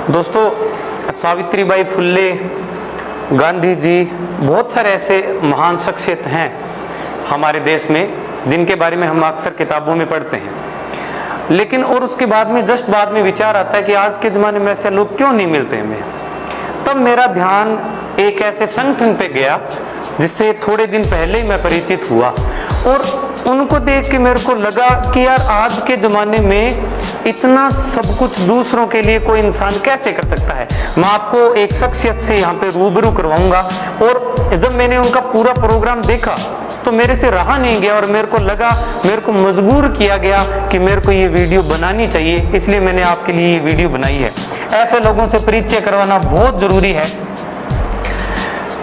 दोस्तों, सावित्रीबाई फुल्ले, गांधी जी, बहुत सारे ऐसे महान शख्सियत हैं हमारे देश में जिनके बारे में हम अक्सर किताबों में पढ़ते हैं, लेकिन और उसके बाद में जस्ट बाद में विचार आता है कि आज के ज़माने में ऐसे लोग क्यों नहीं मिलते हमें। तब मेरा ध्यान एक ऐसे संगठन पे गया जिससे थोड़े दिन पहले ही मैं परिचित हुआ, और उनको देख के मेरे को लगा कि यार आज के ज़माने में इतना सब कुछ दूसरों के लिए कोई इंसान कैसे कर सकता है। मैं आपको एक शख्सियत से यहाँ पे रूबरू करवाऊंगा, और जब मैंने उनका पूरा प्रोग्राम देखा तो मेरे से रहा नहीं गया और मेरे को लगा, मेरे को मजबूर किया गया कि मेरे को ये वीडियो बनानी चाहिए, इसलिए मैंने आपके लिए ये वीडियो बनाई है। ऐसे लोगों से परिचय करवाना बहुत जरूरी है।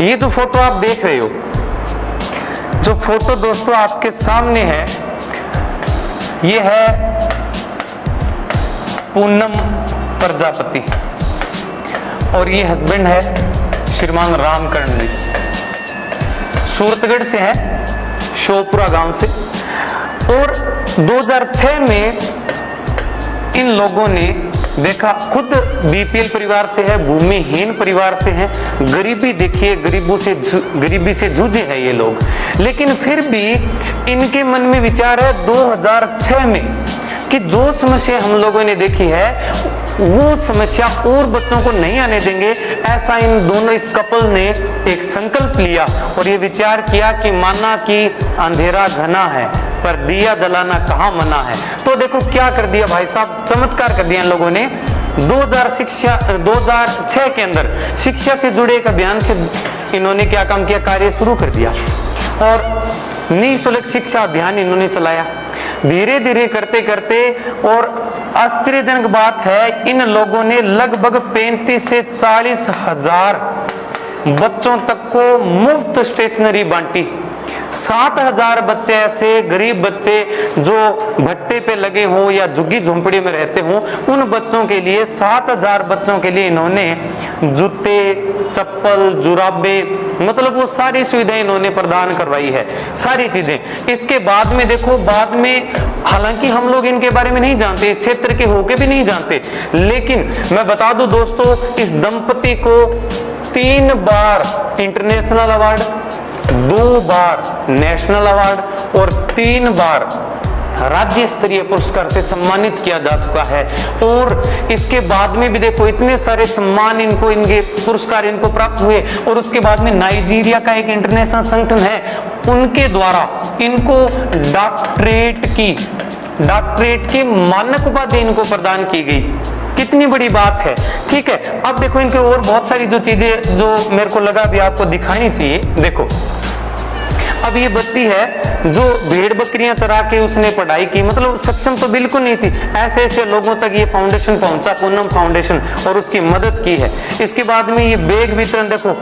ये जो फोटो आप देख रहे हो, जो फोटो दोस्तों आपके सामने है, ये है पूनम प्रजापति और ये हस्बैंड है श्रीमान रामकरण जी। सूरतगढ़ से है, शोपुरा गांव से। और 2006 में इन लोगों ने देखा, खुद बीपीएल परिवार से है, भूमिहीन परिवार से है, गरीबी देखिए, गरीबी से जूझे हैं ये लोग, लेकिन फिर भी इनके मन में विचार है 2006 में कि जो समस्या हम लोगों ने देखी है वो समस्या और बच्चों को नहीं आने देंगे। ऐसा इन दोनों, इस कपल ने एक संकल्प लिया और ये विचार किया कि माना कि अंधेरा घना है पर दिया जलाना कहाँ मना है। तो देखो क्या कर दिया भाई साहब, चमत्कार कर दिया इन लोगों ने। 2006 के अंदर शिक्षा से जुड़े एक अभियान से इन्होंने क्या काम किया, कार्य शुरू कर दिया और निःशुल्क शिक्षा अभियान इन्होंने चलाया। धीरे धीरे करते करते, और आश्चर्यजनक बात है, इन लोगों ने लगभग 35 से 40 हजार बच्चों तक को मुफ्त स्टेशनरी बांटी। 7,000 बच्चे ऐसे गरीब बच्चे जो भट्टे पे लगे हों या झुग्गी झोंपड़ी में रहते हों, उन बच्चों के लिए 7,000 बच्चों के लिए इन्होंने जूते, चप्पल, जुराबे, मतलब वो सारी सुविधाएं इन्होंने प्रदान करवाई है, सारी चीजें। इसके बाद में देखो, बाद में हालांकि हम लोग इनके बारे में नहीं जानते, इस क्षेत्र के होके भी नहीं जानते, लेकिन मैं बता दूं दोस्तों, इस दंपति को 3 बार इंटरनेशनल अवार्ड, 2 बार नेशनल अवार्ड और 3 बार राज्य स्तरीय पुरस्कार से सम्मानित किया जा चुका है। और इसके बाद में भी देखो इतने सारे सम्मान इनको, इनके पुरस्कार इनको प्राप्त हुए। और उसके बाद में नाइजीरिया का एक इंटरनेशनल संगठन है, उनके द्वारा इनको डॉक्टरेट की मानक उपाधि इनको प्रदान की गई। कितनी बड़ी बात है, ठीक है। अब देखो इनके और बहुत सारी जो चीजें जो मेरे को लगा भी आपको दिखानी चाहिए। देखो अब ये बच्ची है जो भेड़ बकरियां चरा के उसने पढ़ाई की, मतलब सक्षम तो बिल्कुल नहीं थी। ऐसे ऐसे लोगों तक ये फाउंडेशन पहुंचा, पूनम फाउंडेशन, और उसकी मदद की है। इसके बाद में ये बैग वितरण, देखो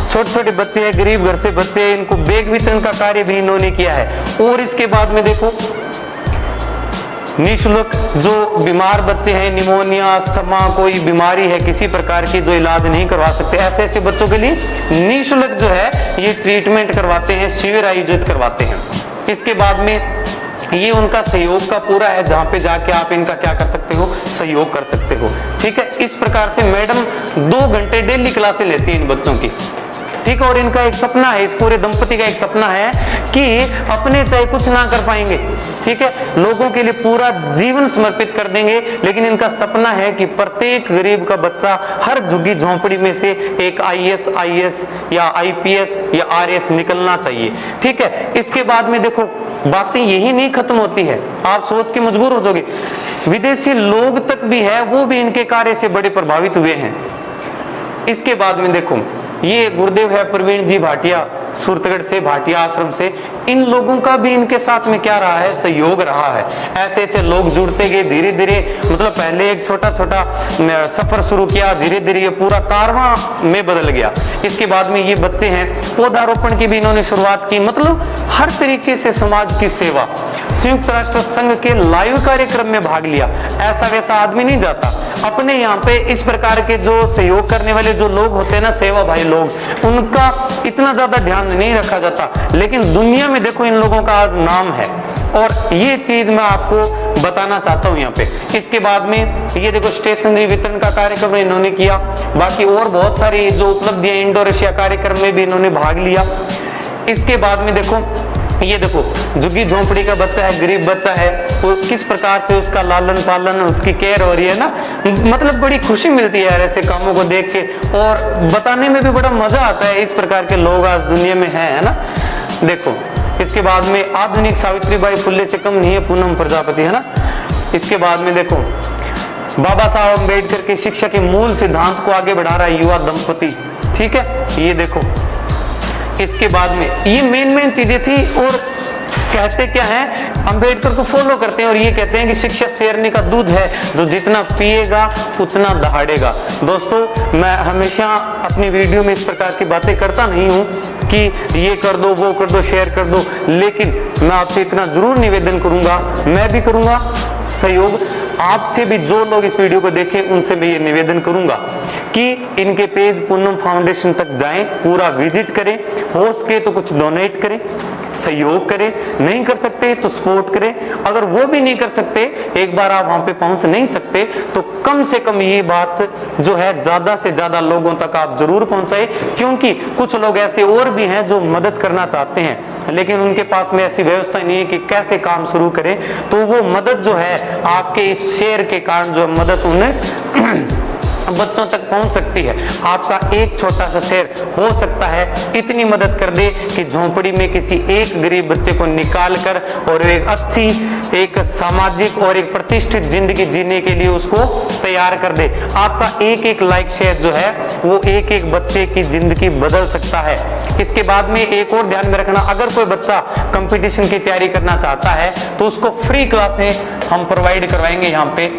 छोटे छोटे बच्चे हैं, गरीब घर से बच्चे हैं, इनको बैग वितरण का कार्य भी इन्होंने किया है। और इसके बाद में देखो निःशुल्क जो बीमार बच्चे हैं, निमोनिया, अस्थमा, कोई बीमारी है किसी प्रकार की जो इलाज नहीं करवा सकते, ऐसे ऐसे बच्चों के लिए निःशुल्क जो है ये ट्रीटमेंट करवाते हैं, शिविर आयोजित करवाते हैं। इसके बाद में ये उनका सहयोग का पूरा है, जहाँ पे जाके आप इनका क्या कर सकते हो, सहयोग कर सकते हो, ठीक है। इस प्रकार से मैडम 2 घंटे डेली क्लासें लेती है इन बच्चों की, ठीक है। और इनका एक सपना है, इस पूरे दंपति का एक सपना है कि अपने चाहे कुछ ना कर पाएंगे, ठीक है, लोगों के लिए पूरा जीवन समर्पित कर देंगे, लेकिन इनका सपना है कि प्रत्येक गरीब का बच्चा हर झुग्गी झोंपड़ी में से एक IAS या IPS या RS निकलना चाहिए, ठीक है। इसके बाद में देखो बातें यही नहीं खत्म होती है, आप सोच के मजबूर हो जाओगे, विदेशी लोग तक भी है, वो भी इनके कार्य से बड़े प्रभावित हुए हैं। इसके बाद में देखो ये गुरुदेव है प्रवीण जी भाटिया, सूरतगढ़ से, भाटिया आश्रम से। इन लोगों का भी इनके साथ में क्या रहा है, सहयोग रहा है। ऐसे ऐसे लोग जुड़ते गए धीरे धीरे, मतलब पहले एक छोटा छोटा सफर शुरू किया, धीरे धीरे ये पूरा कारवां में बदल गया। इसके बाद में ये बच्चे हैं, पौधारोपण की भी इन्होंने शुरुआत की, मतलब हर तरीके से समाज की सेवा। संयुक्त राष्ट्र संघ के लाइव कार्यक्रम में भाग लिया, ऐसा वैसा आदमी नहीं जाता। अपने यहाँ पे इस प्रकार के जो सहयोग करने वाले जो लोग होते हैं ना, सेवा भाई लोग, उनका इतना ज्यादा ध्यान नहीं रखा जाता, लेकिन दुनिया में देखो इन लोगों का आज नाम है। और ये चीज मैं आपको बताना चाहता हूँ यहाँ पे। इसके बाद में ये देखो स्टेशनरी वितरण का कार्यक्रम इन्होंने किया, बाकी और बहुत सारी जो उपलब्धियां इंडोर एशिया कार्यक्रम में भी इन्होंने भाग लिया। इसके बाद में देखो ये देखो झुग्गी झोंपड़ी का बच्चा है, गरीब बच्चा है, वो किस प्रकार से उसका लालन पालन उसकी केयर हो रही है ना, मतलब बड़ी खुशी मिलती है यार ऐसे कामों को देख के, और बताने में भी बड़ा मजा आता है। इस प्रकार के लोग आज दुनिया में है ना। देखो इसके बाद में आधुनिक सावित्रीबाई फुले से कम नहीं है पूनम प्रजापति, है ना। इसके बाद में देखो बाबा साहब अम्बेडकर के शिक्षा के मूल सिद्धांत को आगे बढ़ा रहा है युवा दंपति, ठीक है, ये देखो। इसके बाद में ये मेन चीजें थी, और कहते क्या है, अंबेडकर को फॉलो करते हैं और ये कहते हैं कि शिक्षा शेरनी का दूध है, जो जितना पिएगा उतना दहाड़ेगा। दोस्तों मैं हमेशा अपनी वीडियो में इस प्रकार की बातें करता नहीं हूँ कि ये कर दो वो कर दो शेयर कर दो, लेकिन मैं आपसे इतना जरूर निवेदन करूंगा, मैं भी करूंगा सहयोग आपसे भी, जो लोग इस वीडियो को देखें उनसे मैं ये निवेदन करूंगा कि इनके पेज पूनम फाउंडेशन तक जाएं, पूरा विजिट करें, हो सके तो कुछ डोनेट करें, सहयोग करें, नहीं कर सकते तो सपोर्ट करें। अगर वो भी नहीं कर सकते, एक बार आप वहां पे पहुंच नहीं सकते, तो कम से कम ये बात जो है ज्यादा से ज्यादा लोगों तक आप जरूर पहुंचाएं, क्योंकि कुछ लोग ऐसे और भी हैं जो मदद करना चाहते हैं, लेकिन उनके पास में ऐसी व्यवस्था नहीं है कि कैसे काम शुरू करें। तो वो मदद जो है आपके इस शेयर के कारण जो मदद उन्हें बच्चों तक पहुंच सकती है। आपका एक छोटा सा शेयर हो सकता है इतनी मदद कर दे कि झोंपड़ी में किसी एक गरीब बच्चे को निकाल कर और एक अच्छी, एक सामाजिक और एक प्रतिष्ठित जिंदगी जीने के लिए उसको तैयार कर दे। आपका एक एक लाइक शेयर जो है वो एक एक बच्चे की जिंदगी बदल सकता है। इसके बाद में एक और ध्यान में रखना, अगर कोई बच्चा कंपटीशन की तैयारी करना चाहता है तो उसको फ्री क्लासें हम प्रोवाइड करवाएंगे। यहाँ पे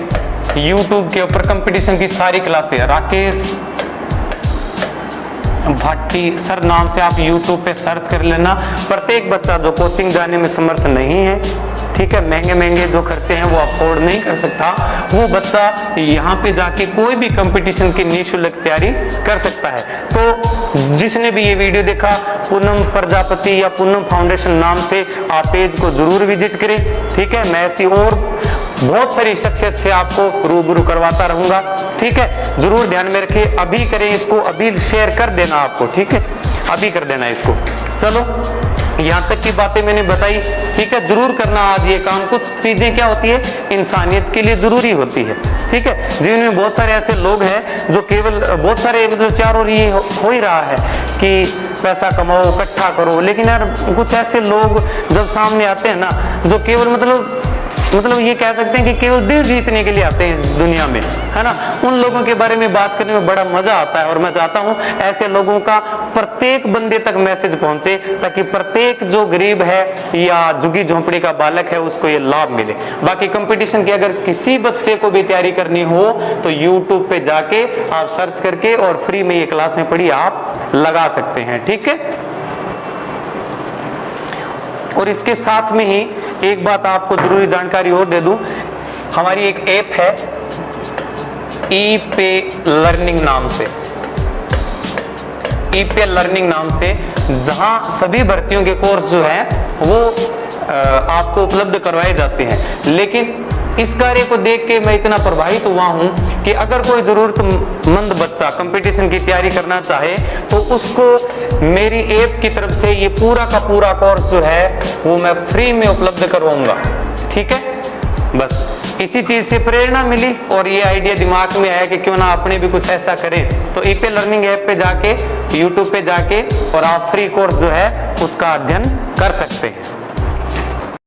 YouTube के ऊपर कंपटीशन की सारी क्लासें, राकेश भाटी सर नाम से आप YouTube पे सर्च कर लेना। प्रत्येक बच्चा जो कोचिंग जाने में समर्थ नहीं है, ठीक है, महंगे जो खर्चे हैं वो अफोर्ड नहीं कर सकता, वो बच्चा यहाँ पे जाके कोई भी कंपटीशन की निःशुल्क तैयारी कर सकता है। तो जिसने भी ये वीडियो देखा, पूनम प्रजापति या पूनम फाउंडेशन नाम से आप पेज को जरूर विजिट करें, ठीक है। मैं ऐसी और बहुत सारी शख्सियत से आपको रूबरू करवाता रहूंगा, ठीक है। जरूर ध्यान में रखिए, अभी करें इसको, अभी शेयर कर देना आपको, ठीक है, अभी कर देना इसको। चलो यहाँ तक की बातें मैंने बताई, ठीक है, जरूर करना आज ये काम। कुछ चीजें क्या होती है इंसानियत के लिए जरूरी होती है, ठीक है। जीवन में बहुत सारे ऐसे लोग हैं जो केवल बहुत सारे मतलब चार और ये हो ही रहा है कि पैसा कमाओ, इकट्ठा करो, लेकिन यार कुछ ऐसे लोग जब सामने आते हैं ना, जो केवल मतलब ये कह सकते हैं कि केवल दिल जीतने के लिए आते हैं इस दुनिया में, है ना। उन लोगों के बारे में बात करने में बड़ा मजा आता है, और मैं चाहता हूं ऐसे लोगों का प्रत्येक बंदे तक मैसेज पहुंचे, ताकि प्रत्येक जो गरीब है या झुग्गी झोंपड़ी का बालक है उसको ये लाभ मिले। बाकी कंपटीशन की अगर किसी बच्चे को भी तैयारी करनी हो तो यूट्यूब पे जाके आप सर्च करके और फ्री में ये क्लासें पढ़ी आप लगा सकते हैं, ठीक है। और इसके साथ में ही एक बात आपको जरूरी जानकारी और दे दूं, हमारी एक ऐप है ई-पे लर्निंग नाम से, ई-पे लर्निंग नाम से, जहां सभी भर्तियों के कोर्स जो है वो आपको उपलब्ध करवाए जाते हैं। लेकिन इस कार्य को देख के मैं इतना प्रभावित हुआ हूं कि अगर कोई जरूरतमंद बच्चा कंपटीशन की तैयारी करना चाहे तो उसको मेरी ऐप की तरफ से ये पूरा का पूरा कोर्स जो है वो मैं फ्री में उपलब्ध करवाऊंगा, ठीक है। बस इसी चीज से प्रेरणा मिली और ये आइडिया दिमाग में आया कि क्यों ना अपने भी कुछ ऐसा करें। तो ई-पे लर्निंग ऐप पे जाके, यूट्यूब पे जाके और आप फ्री कोर्स जो है उसका अध्ययन कर सकते हैं।